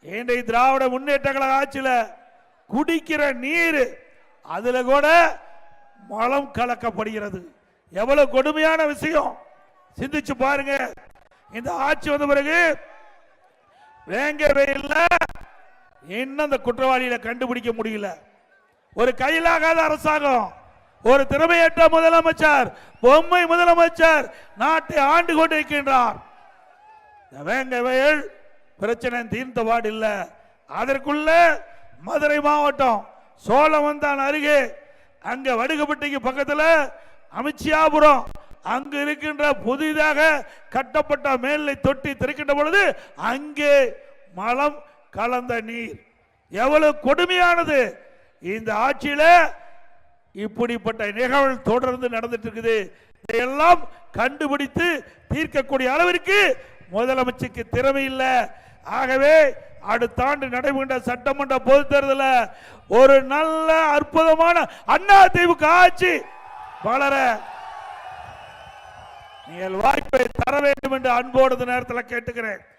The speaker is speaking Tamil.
இன்றைய திராவிட முன்னேற்ற கழக ஆட்சியில குடிக்கிற நீர் அதுல கூட மலம் கலக்கப்படுகிறது. எவ்வளவு கொடுமையான விஷயம் சிந்திச்சு பாருங்க. இந்த ஆட்சி வந்த பிறகு வேங்க வெயில்ல இன்னும் அந்த குற்றவாளிகளை கண்டுபிடிக்க முடியல. ஒரு கையிலாகாத அரசாங்கம், ஒரு திறமையற்ற முதலமைச்சர், பொம்மை முதலமைச்சர் நாட்டை ஆண்டு கொண்டிருக்கின்றார். வேங்க வயல் பிரச்சனை தீர்ந்த பாடு இல்ல. அதற்குள்ள மதுரை மாவட்டம் சோழவந்தான் அருகே அங்க வடுகப்பட்டிக்கு பக்கத்தில் அமைச்சியாபுரம் அங்கு இருக்கின்ற புதிதாக கட்டப்பட்ட மேல்நிலை தொட்டி திறக்கின்ற பொழுது அங்கே மலம் கலந்த நீர் எவ்வளவு கொடுமையானது. இந்த ஆட்சியில இப்படிப்பட்ட நிகழ்வு தொடர்ந்து நடந்துட்டு இருக்குது. இதையெல்லாம் கண்டுபிடித்து தீர்க்கக்கூடிய அளவிற்கு முதலமைச்சருக்கு திறமை இல்லை. ஆகவே அடுத்த ஆண்டு நடைபெறுகின்ற சட்டமன்ற பொதுத் தேர்தலில் ஒரு நல்ல அற்புதமான அதிமுக ஆட்சி வளர நீங்கள் வாய்ப்பை தர வேண்டும் என்று அன்போடு நேரத்தில் கேட்டுக்கிறேன்.